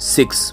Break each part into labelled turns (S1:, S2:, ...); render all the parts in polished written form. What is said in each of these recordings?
S1: 6।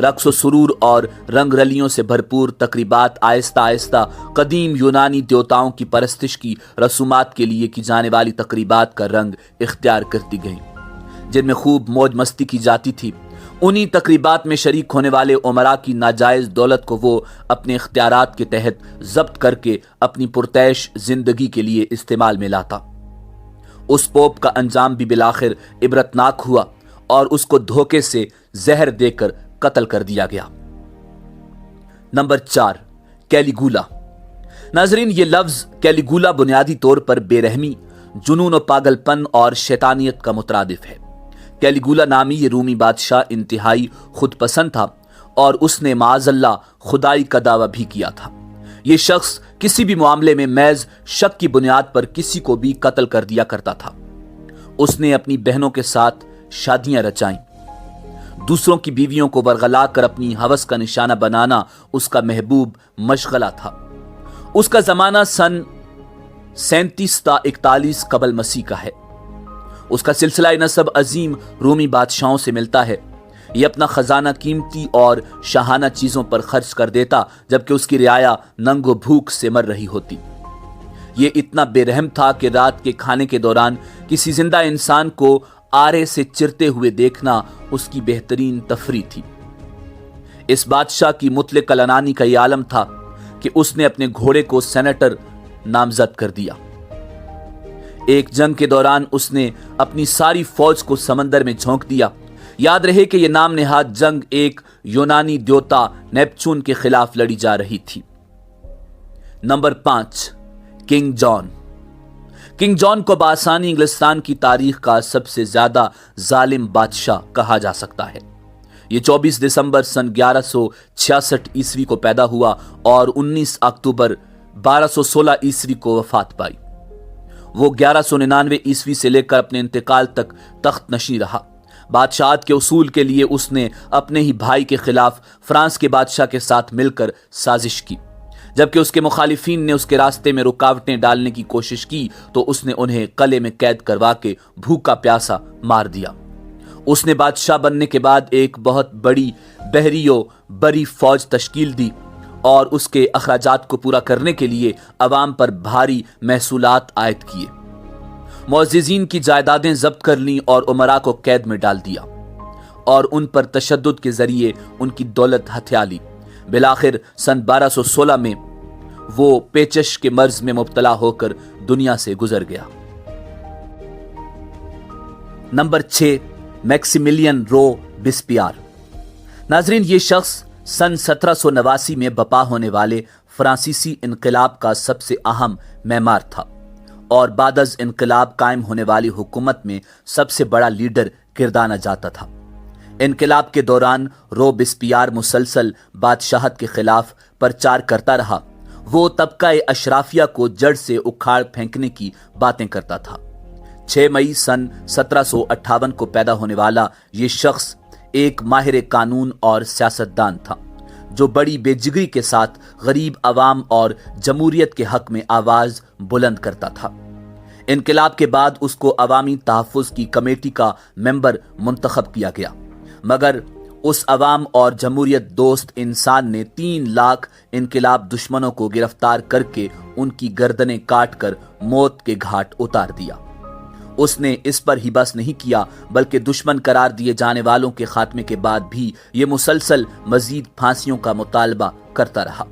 S1: رقص و سرور اور رنگ رلیوں سے بھرپور تقریبات آہستہ آہستہ قدیم یونانی دیوتاؤں کی پرستش کی رسومات کے لیے کی جانے والی تقریبات کا رنگ اختیار کرتی گئیں، جن میں خوب موج مستی کی جاتی تھی۔ انہی تقریبات میں شریک ہونے والے امراء کی ناجائز دولت کو وہ اپنے اختیارات کے تحت ضبط کر کے اپنی پرتعیش زندگی کے لیے استعمال میں لاتا۔ اس پوپ کا انجام بھی بالآخر عبرتناک ہوا اور اس کو دھوکے سے زہر دے کر قتل کر دیا گیا۔ نمبر 4، کیلیگولا۔ ناظرین، یہ لفظ کیلیگولا بنیادی طور پر بے رحمی، جنون و پاگل پن اور شیطانیت کا مترادف ہے۔ کیلیگولا نامی یہ رومی بادشاہ انتہائی خود پسند تھا اور اس نے معاذ اللہ خدائی کا دعویٰ بھی کیا تھا۔ یہ شخص کسی بھی معاملے میں محض شک کی بنیاد پر کسی کو بھی قتل کر دیا کرتا تھا۔ اس نے اپنی بہنوں کے ساتھ شادیاں رچائیں۔ دوسروں کی بیویوں کو ورغلا کر اپنی ہوس کا نشانہ بنانا اس کا محبوب مشغلہ تھا۔ اس کا زمانہ سن 37 تا 41 قبل مسیح کا ہے۔ اس کا سلسلہ نسب عظیم رومی بادشاہوں سے ملتا ہے۔ یہ اپنا خزانہ قیمتی اور شاہانہ چیزوں پر خرچ کر دیتا، جبکہ اس کی رعایا ننگ و بھوک سے مر رہی ہوتی۔ یہ اتنا بے رحم تھا کہ رات کے کھانے کے دوران کسی زندہ انسان کو آرے سے چرتے ہوئے دیکھنا اس کی بہترین تفریح تھی۔ اس بادشاہ کی مطلق العنانی کا یہ عالم تھا کہ اس نے اپنے گھوڑے کو سینیٹر نامزد کر دیا۔ ایک جنگ کے دوران اس نے اپنی ساری فوج کو سمندر میں جھونک دیا۔ یاد رہے کہ یہ نام نہاد جنگ ایک یونانی دیوتا نیپچون کے خلاف لڑی جا رہی تھی۔ نمبر 5، کنگ جان۔ کنگ جان کو بآسانی انگلستان کی تاریخ کا سب سے زیادہ ظالم بادشاہ کہا جا سکتا ہے۔ یہ 24 دسمبر سن 1166 عیسوی کو پیدا ہوا اور 19 اکتوبر 1216 عیسوی کو وفات پائی۔ وہ 1199 عیسوی سے لے کر اپنے انتقال تک تخت نشین رہا۔ بادشاہت کے اصول کے لیے اس نے اپنے ہی بھائی کے خلاف فرانس کے بادشاہ کے ساتھ مل کر سازش کی۔ جبکہ اس کے مخالفین نے اس کے راستے میں رکاوٹیں ڈالنے کی کوشش کی تو اس نے انہیں قلعے میں قید کروا کے بھوکا پیاسا مار دیا۔ اس نے بادشاہ بننے کے بعد ایک بہت بڑی بحری و بری فوج تشکیل دی اور اس کے اخراجات کو پورا کرنے کے لیے عوام پر بھاری محصولات عائد کیے۔ معززین کی جائیدادیں ضبط کر لیں اور امراء کو قید میں ڈال دیا اور ان پر تشدد کے ذریعے ان کی دولت ہتھیا لی۔ بالآخر سن 1216 میں وہ پیچش کے مرض میں مبتلا ہو کر دنیا سے گزر گیا۔ نمبر 6، میکسیملین روبیسپیئر۔ ناظرین، یہ شخص سن 1789 میں بپا ہونے والے فرانسیسی انقلاب کا سب سے اہم معمار تھا اور بعد از انقلاب قائم ہونے والی حکومت میں سب سے بڑا لیڈر گردانا جاتا تھا۔ انقلاب کے دوران روبیسپیئر مسلسل بادشاہت کے خلاف پرچار کرتا رہا۔ وہ طبقہ اشرافیہ کو جڑ سے اکھاڑ پھینکنے کی باتیں کرتا تھا۔ 6 مئی سن 1758 کو پیدا ہونے والا یہ شخص ایک ماہر قانون اور سیاستدان تھا جو بڑی بے جگری کے ساتھ غریب عوام اور جمہوریت کے حق میں آواز بلند کرتا تھا۔ انقلاب کے بعد اس کو عوامی تحفظ کی کمیٹی کا ممبر منتخب کیا گیا، مگر اس عوام اور جمہوریت دوست انسان نے 3 لاکھ انقلاب دشمنوں کو گرفتار کر کے ان کی گردنیں کاٹ کر موت کے گھاٹ اتار دیا۔ اس نے اس پر ہی بس نہیں کیا بلکہ دشمن قرار دیے جانے والوں کے خاتمے کے بعد بھی یہ مسلسل مزید پھانسیوں کا مطالبہ کرتا رہا۔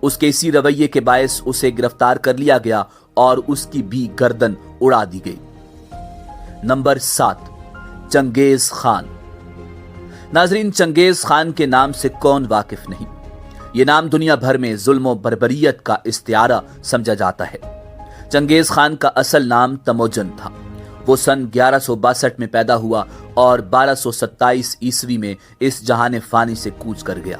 S1: اس کے اسی رویے کے باعث اسے گرفتار کر لیا گیا اور اس کی بھی گردن اڑا دی گئی۔ نمبر 7، چنگیز خان۔ ناظرین، چنگیز خان کے نام سے کون واقف نہیں؟ یہ نام دنیا بھر میں ظلم و بربریت کا استعارہ سمجھا جاتا ہے۔ چنگیز خان کا اصل نام تموجن تھا۔ وہ سن 1162 میں پیدا ہوا اور 1227 عیسوی میں اس جہان فانی سے کوچ کر گیا۔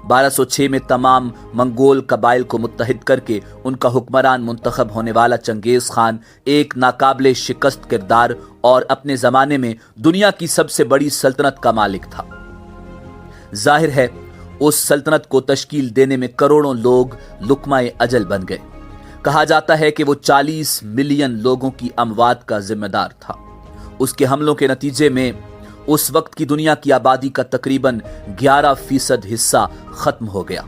S1: 1206 میں تمام منگول قبائل کو متحد کر کے ان کا حکمران منتخب ہونے والا چنگیز خان ایک ناقابل شکست کردار اور اپنے زمانے میں دنیا کی سب سے بڑی سلطنت کا مالک تھا۔ ظاہر ہے اس سلطنت کو تشکیل دینے میں کروڑوں لوگ لقمہ اجل بن گئے۔ کہا جاتا ہے کہ وہ 40 ملین لوگوں کی اموات کا ذمہ دار تھا۔ اس کے حملوں کے نتیجے میں اس وقت کی دنیا کی آبادی کا تقریباً 11% حصہ ختم ہو گیا۔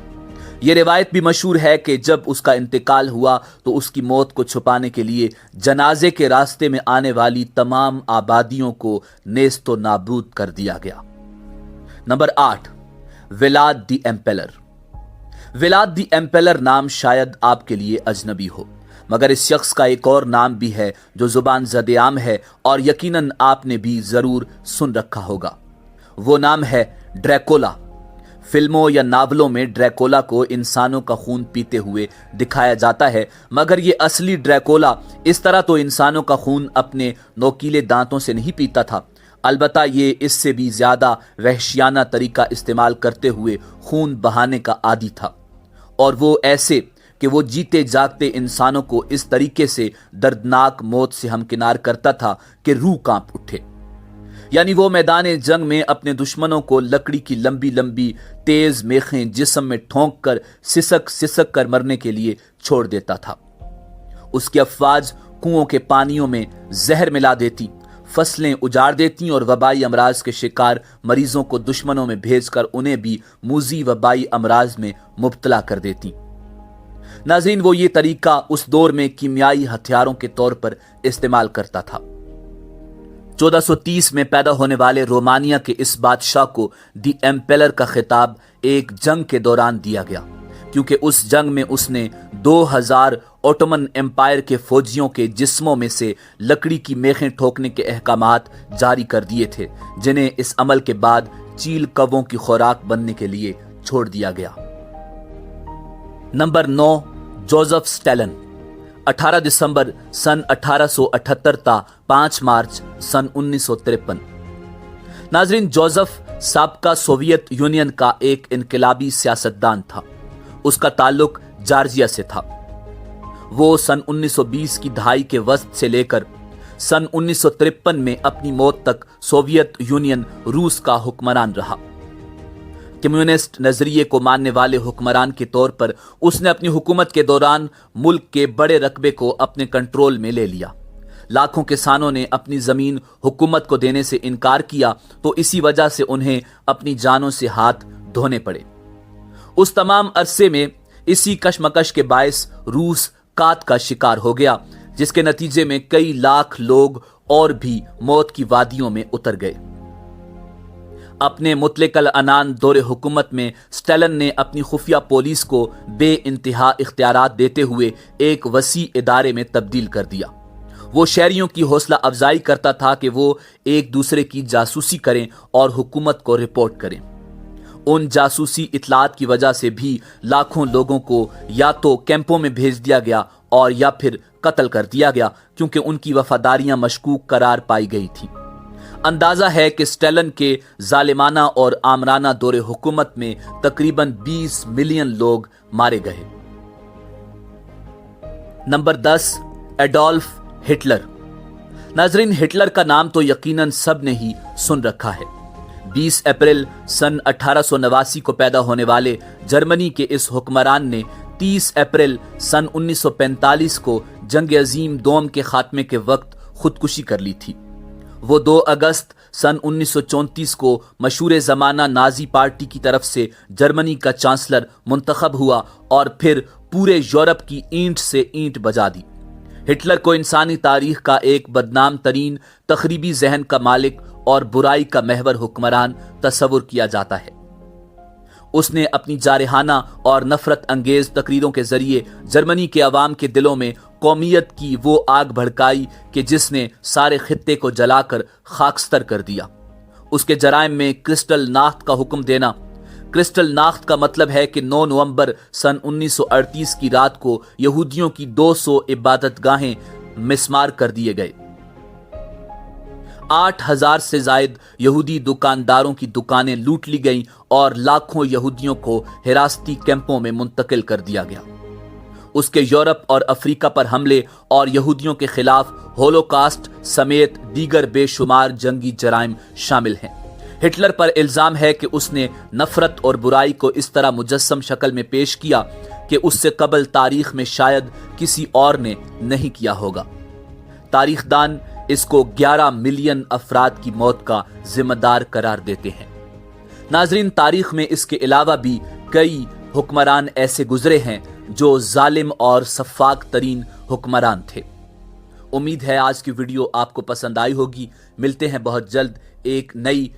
S1: یہ روایت بھی مشہور ہے کہ جب اس کا انتقال ہوا تو اس کی موت کو چھپانے کے لیے جنازے کے راستے میں آنے والی تمام آبادیوں کو نیست و نابود کر دیا گیا۔ نمبر 8، ولاد دی ایمپیلر۔ ولاد دی ایمپیلر نام شاید آپ کے لیے اجنبی ہو، مگر اس شخص کا ایک اور نام بھی ہے جو زبان زد عام ہے اور یقیناً آپ نے بھی ضرور سن رکھا ہوگا۔ وہ نام ہے ڈریکولا۔ فلموں یا ناولوں میں ڈریکولا کو انسانوں کا خون پیتے ہوئے دکھایا جاتا ہے، مگر یہ اصلی ڈریکولا اس طرح تو انسانوں کا خون اپنے نوکیلے دانتوں سے نہیں پیتا تھا، البتہ یہ اس سے بھی زیادہ وحشیانہ طریقہ استعمال کرتے ہوئے خون بہانے کا عادی تھا، اور وہ ایسے کہ وہ جیتے جاگتے انسانوں کو اس طریقے سے دردناک موت سے ہمکنار کرتا تھا کہ روح کانپ اٹھے۔ یعنی وہ میدان جنگ میں اپنے دشمنوں کو لکڑی کی لمبی لمبی تیز میخیں جسم میں ٹھونک کر سسک سسک کر مرنے کے لیے چھوڑ دیتا تھا۔ اس کی افواج کنووں کے پانیوں میں زہر ملا دیتی، فصلیں اجاڑ دیتی اور وبائی امراض کے شکار مریضوں کو دشمنوں میں بھیج کر انہیں بھی موذی وبائی امراض میں مبتلا کر دیتی۔ ناظرین، وہ یہ طریقہ اس دور میں کیمیائی ہتھیاروں کے طور پر استعمال کرتا تھا۔ 1430 میں پیدا ہونے والے رومانیہ کے اس بادشاہ کو دی ایمپیلر کا خطاب ایک جنگ کے دوران دیا گیا، کیونکہ اس جنگ میں اس نے 2000 اوٹومن امپائر کے فوجیوں کے جسموں میں سے لکڑی کی میخیں ٹھوکنے کے احکامات جاری کر دیے تھے، جنہیں اس عمل کے بعد چیل کووں کی خوراک بننے کے لیے چھوڑ دیا گیا۔ Number 9، Joseph Stalin. 18 دسمبر سن 1878 تا 5 مارچ سن 1953۔ ناظرین، جوزف سابقہ سوویت یونین کا ایک انقلابی سیاستدان تھا۔ اس کا تعلق جارجیا سے تھا۔ وہ سن 1920 کی دہائی کے وسط سے لے کر سن 1953 میں اپنی موت تک سوویت یونین روس کا حکمران رہا۔ کمیونسٹ نظریے کو ماننے والے حکمران کے طور پر اس نے اپنی حکومت کے دوران ملک کے بڑے رقبے کو اپنے کنٹرول میں لے لیا۔ لاکھوں کسانوں نے اپنی زمین حکومت کو دینے سے انکار کیا تو اسی وجہ سے انہیں اپنی جانوں سے ہاتھ دھونے پڑے۔ اس تمام عرصے میں اسی کشمکش کے باعث روس قحط کا شکار ہو گیا، جس کے نتیجے میں کئی لاکھ لوگ اور بھی موت کی وادیوں میں اتر گئے۔ اپنے مطلق العنان دور حکومت میں اسٹالن نے اپنی خفیہ پولیس کو بے انتہا اختیارات دیتے ہوئے ایک وسیع ادارے میں تبدیل کر دیا۔ وہ شہریوں کی حوصلہ افزائی کرتا تھا کہ وہ ایک دوسرے کی جاسوسی کریں اور حکومت کو رپورٹ کریں۔ ان جاسوسی اطلاعات کی وجہ سے بھی لاکھوں لوگوں کو یا تو کیمپوں میں بھیج دیا گیا اور یا پھر قتل کر دیا گیا، کیونکہ ان کی وفاداریاں مشکوک قرار پائی گئی تھیں۔ اندازہ ہے کہ اسٹالن کے ظالمانہ اور آمرانہ دور حکومت میں تقریباً 20 ملین لوگ مارے گئے۔ Number 10، Adolf Hitler. ناظرین، ہٹلر کا نام تو یقیناً سب نے ہی سن رکھا ہے۔ 20 اپریل سن 1889 کو پیدا ہونے والے جرمنی کے اس حکمران نے 30 اپریل سن 1945 کو جنگ عظیم دوم کے خاتمے کے وقت خودکشی کر لی تھی۔ وہ 2 اگست سن 1934 کو مشہور زمانہ نازی پارٹی کی طرف سے جرمنی کا چانسلر منتخب ہوا اور پھر پورے یورپ کی اینٹ سے اینٹ بجا دی۔ ہٹلر کو انسانی تاریخ کا ایک بدنام ترین تخریبی ذہن کا مالک اور برائی کا محور حکمران تصور کیا جاتا ہے۔ اس نے اپنی جارحانہ اور نفرت انگیز تقریروں کے ذریعے جرمنی کے عوام کے دلوں میں قومیت کی وہ آگ بھڑکائی کہ جس نے سارے خطے کو جلا کر خاکستر کر دیا۔ اس کے جرائم میں کرسٹل ناخت کا حکم دینا۔ کرسٹل ناخت کا مطلب ہے کہ 9 نومبر سن 1938 کی رات کو یہودیوں کی 200 عبادت گاہیں مسمار کر دیے گئے۔ 8000 سے زائد یہودی دکانداروں کی دکانیں لوٹ لی گئیں اور لاکھوں یہودیوں کو حراستی کیمپوں میں منتقل کر دیا گیا۔ اس کے یورپ اور افریقہ پر حملے اور یہودیوں کے خلاف ہولوکاسٹ سمیت دیگر بے شمار جنگی جرائم شامل ہیں۔ ہٹلر پر الزام ہے کہ اس نے نفرت اور برائی کو اس طرح مجسم شکل میں پیش کیا کہ اس سے قبل تاریخ میں شاید کسی اور نے نہیں کیا ہوگا۔ تاریخ دان اس کو 11 ملین افراد کی موت کا ذمہ دار قرار دیتے ہیں۔ ناظرین، تاریخ میں اس کے علاوہ بھی کئی حکمران ایسے گزرے ہیں جو ظالم اور سفاک ترین حکمران تھے۔ امید ہے آج کی ویڈیو آپ کو پسند آئی ہوگی۔ ملتے ہیں بہت جلد ایک نئی